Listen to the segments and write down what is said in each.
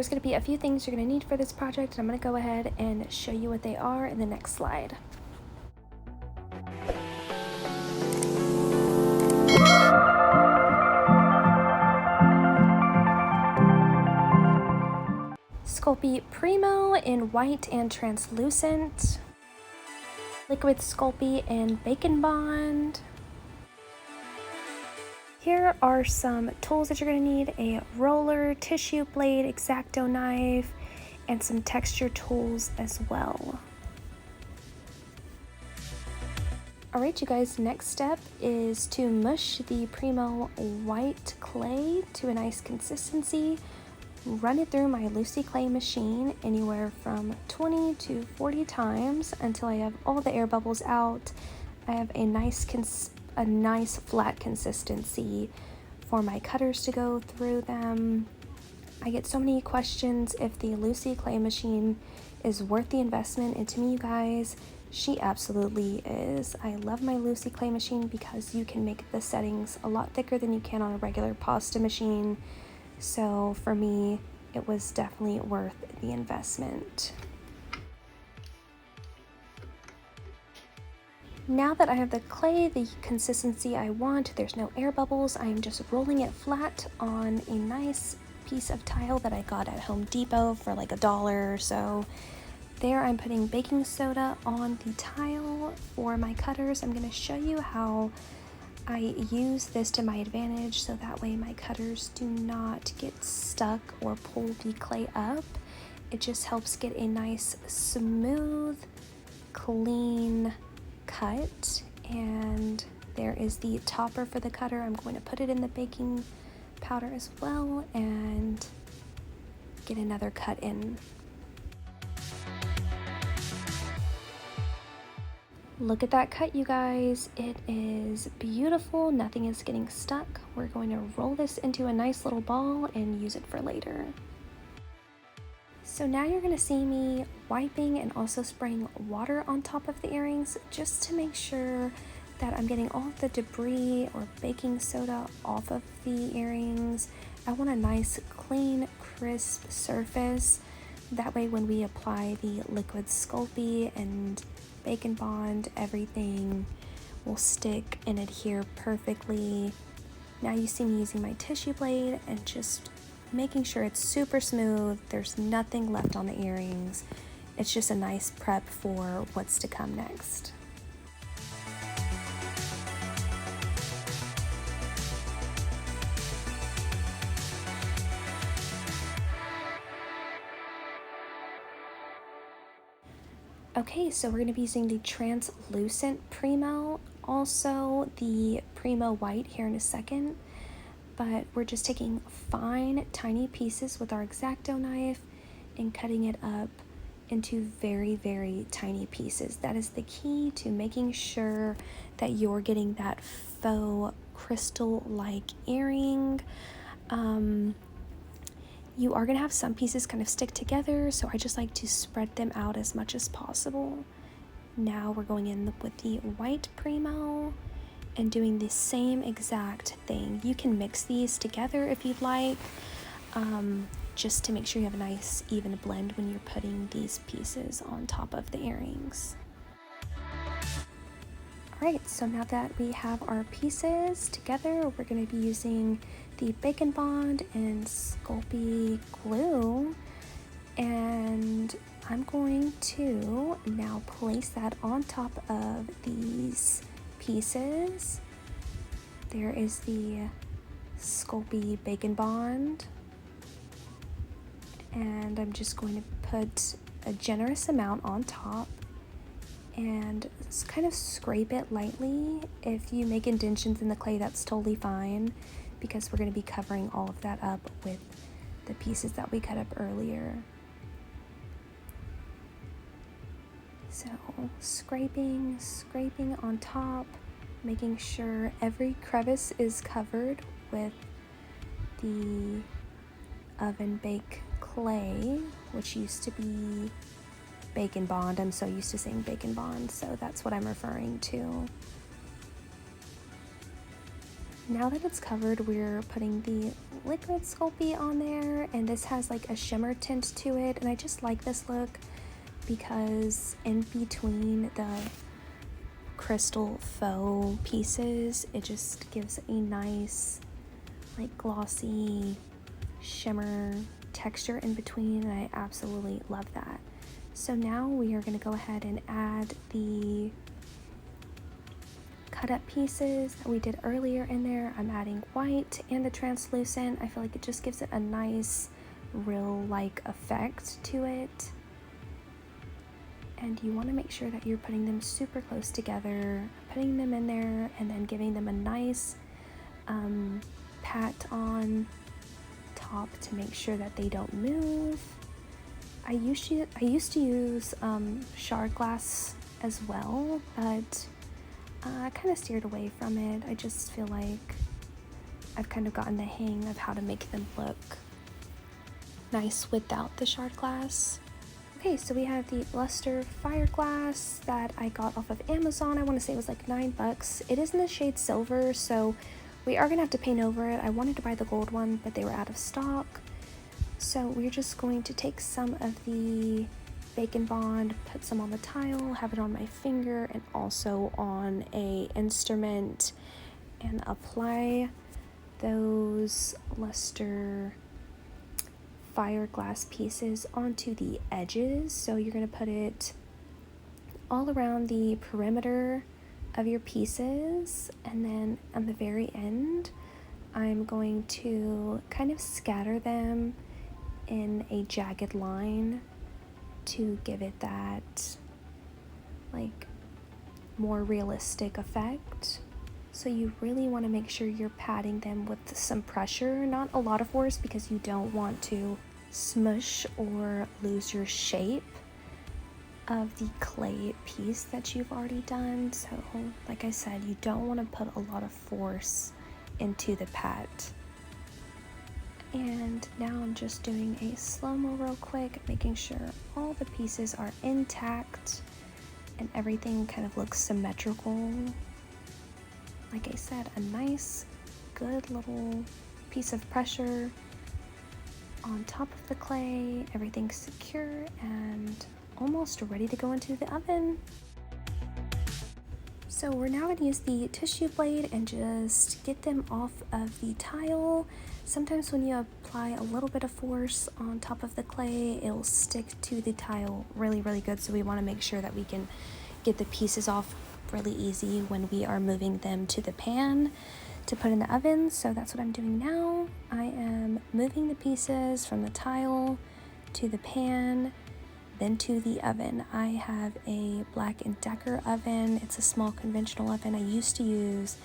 there's going to be a few things you're going to need for this project, and I'm going to go ahead and show you what they are in the next slide. Sculpey Primo in white and translucent, liquid Sculpey in Bacon Bond. Here are some tools that you're going to need: a roller, tissue blade, X-Acto knife, and some texture tools as well. Alright you guys, next step is to mush the Primo white clay to a nice consistency. Run it through my Lucy clay machine anywhere from 20 to 40 times until I have all the air bubbles out. I have a nice flat consistency for my cutters to go through them. I get so many questions if the Lucy clay machine is worth the investment, and to me, you guys, she absolutely is. I love my Lucy clay machine because you can make the settings a lot thicker than you can on a regular pasta machine. So for me, it was definitely worth the investment. Now that I have the clay the consistency I want, there's no air bubbles, I'm just rolling it flat on a nice piece of tile that I got at Home Depot for like $1 or so. There I'm putting baking soda on the tile for my cutters. I'm going to show you how I use this to my advantage so that way my cutters do not get stuck or pull the clay up. It just helps get a nice, smooth, clean cut. And there is the topper for the cutter. I'm going to put it in the baking powder as well and get another cut in. Look at that cut, you guys. It is beautiful. Nothing is getting stuck. We're going to roll this into a nice little ball and use it for later. So now you're going to see me wiping and also spraying water on top of the earrings just to make sure that I'm getting all of the debris or baking soda off of the earrings. I want a nice, clean, crisp surface. That way when we apply the liquid Sculpey and Bacon Bond, everything will stick and adhere perfectly. Now you see me using my tissue blade and just making sure it's super smooth. There's nothing left on the earrings. It's just a nice prep for what's to come next. Okay, so we're going to be using the translucent Primo, also the Primo white here in a second, but we're just taking fine, tiny pieces with our X-Acto knife and cutting it up into very, very tiny pieces. That is the key to making sure that you're getting that faux crystal-like earring. You are going to have some pieces kind of stick together, so I just like to spread them out as much as possible. Now we're going in with the white Primo and doing the same exact thing. You can mix these together if you'd like, just to make sure you have a nice even blend when you're putting these pieces on top of the earrings. Alright, so now that we have our pieces together, we're going to be using the Bacon Bond and Sculpey glue, and I'm going to now place that on top of these pieces. There is the Sculpey Bacon Bond, and I'm just going to put a generous amount on top and kind of scrape it lightly. If you make indentions in the clay, that's totally fine, because we're going to be covering all of that up with the pieces that we cut up earlier. So scraping on top, making sure every crevice is covered with the oven bake clay, which used to be Bacon Bond. I'm so used to saying Bacon Bond, so that's what I'm referring to. now that it's covered, we're putting the liquid Sculpey on there, and this has like a shimmer tint to it, and I just like this look because in between the crystal faux pieces, it just gives a nice like glossy shimmer texture in between, and I absolutely love that. So now we are going to go ahead and add the cut up pieces that we did earlier in there. I'm adding white and the translucent. I feel like it just gives it a nice real like effect to it. And you want to make sure that you're putting them super close together, putting them in there and then giving them a nice pat on top to make sure that they don't move. I used to use shard glass as well, but I kind of steered away from it. I just feel like I've kind of gotten the hang of how to make them look nice without the shard glass. Okay, so we have the luster fire glass that I got off of Amazon. I want to say it was like $9. It is in the shade silver, so we are gonna have to paint over it. I wanted to buy the gold one, but they were out of stock. So we're just going to take some of the Bacon Bond, put some on the tile, have it on my finger and also on a instrument, and apply those luster fire glass pieces onto the edges. So you're going to put it all around the perimeter of your pieces, and then on the very end I'm going to kind of scatter them in a jagged line to give it that like more realistic effect. So you really want to make sure you're patting them with some pressure, not a lot of force, because you don't want to smush or lose your shape of the clay piece that you've already done. So like I said, you don't want to put a lot of force into the pat. And now I'm just doing a slow-mo real quick, making sure all the pieces are intact and everything kind of looks symmetrical. Like I said, a nice, good little piece of pressure on top of the clay. Everything's secure and almost ready to go into the oven. So we're now going to use the tissue blade and just get them off of the tile. Sometimes when you apply a little bit of force on top of the clay, it'll stick to the tile really, really good. So we want to make sure that we can get the pieces off really easy when we are moving them to the pan to put in the oven. So that's what I'm doing now. I am moving the pieces from the tile to the pan, then to the oven. I have a Black & Decker oven. It's a small conventional oven. I used to use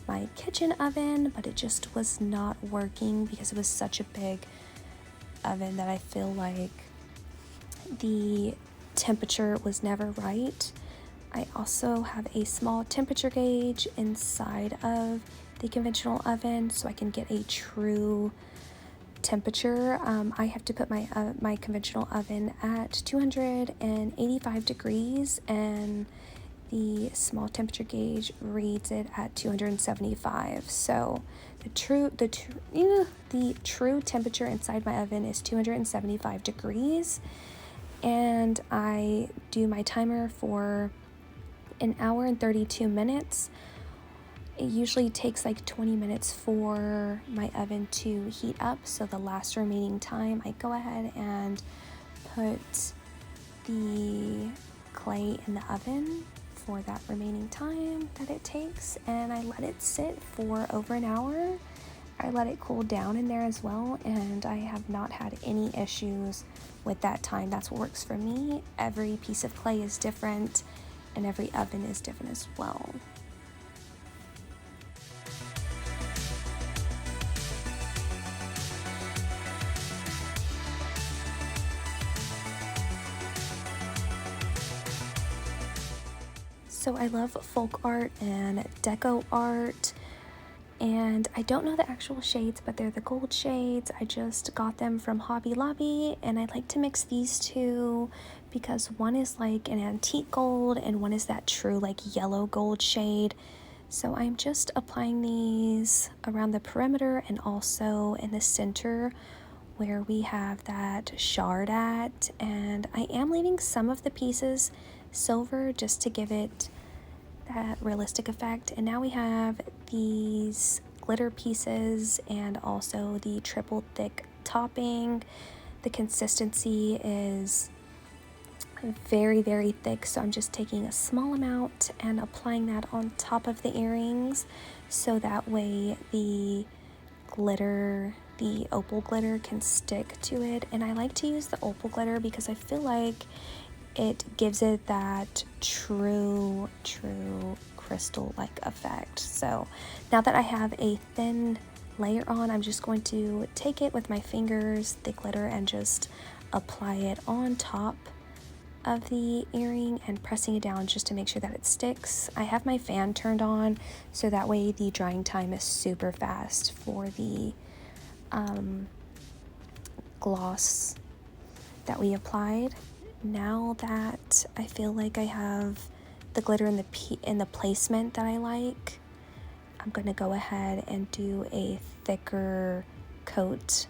my kitchen oven, but it just was not working because it was such a big oven that I feel like the temperature was never right. I also have a small temperature gauge inside of the conventional oven so I can get a true temperature. I have to put my conventional oven at 285 degrees, and the small temperature gauge reads it at 275. So the true temperature inside my oven is 275 degrees, and I do my timer for an hour and 32 minutes. It usually takes like 20 minutes for my oven to heat up, so the last remaining time I go ahead and put the clay in the oven for that remaining time that it takes, and I let it sit for over an hour. I let it cool down in there as well, and I have not had any issues with that time. That's what works for me. Every piece of clay is different and every oven is different as well. So I love folk art and deco art, and I don't know the actual shades, but they're the gold shades. I just got them from Hobby Lobby, and I like to mix these two because one is like an antique gold and one is that true like yellow gold shade. So I'm just applying these around the perimeter and also in the center where we have that shard at, and I am leaving some of the pieces silver just to give it that realistic effect. And now we have these glitter pieces and also the triple thick topping. The consistency is very, very thick, so I'm just taking a small amount and applying that on top of the earrings, so that way the glitter, the opal glitter, can stick to it. And I like to use the opal glitter because I feel like it gives it that true crystal-like effect. So now that I have a thin layer on, I'm just going to take it with my fingers, the glitter, and just apply it on top of the earring and pressing it down just to make sure that it sticks. I have my fan turned on so that way the drying time is super fast for the gloss that we applied. Now that I feel like I have the glitter in the placement that I like, I'm going to go ahead and do a thicker coat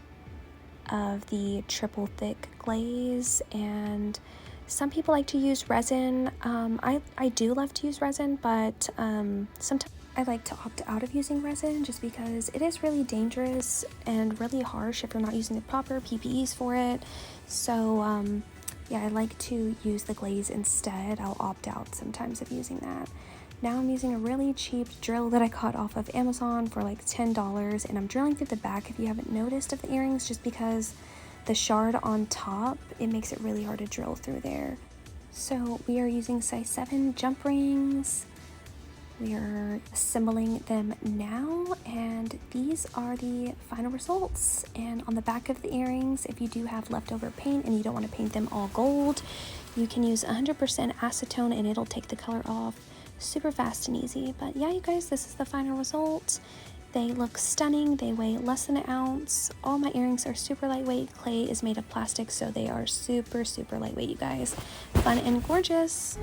of the triple thick glaze. And some people like to use resin. I do love to use resin, but sometimes I like to opt out of using resin just because it is really dangerous and really harsh if you're not using the proper PPEs for it. So yeah, I like to use the glaze instead. I'll opt out sometimes of using that. Now I'm using a really cheap drill that I got off of Amazon for like $10, and I'm drilling through the back, if you haven't noticed, of the earrings, just because the shard on top, it makes it really hard to drill through there. So we are using size 7 jump rings. We are assembling them now, and these are the final results. And on the back of the earrings, if you do have leftover paint and you don't want to paint them all gold, you can use 100% acetone and it'll take the color off super fast and easy. But yeah, you guys, this is the final result. They look stunning. They weigh less than an ounce. All my earrings are super lightweight. Clay is made of plastic, so they are super lightweight, you guys. Fun and gorgeous.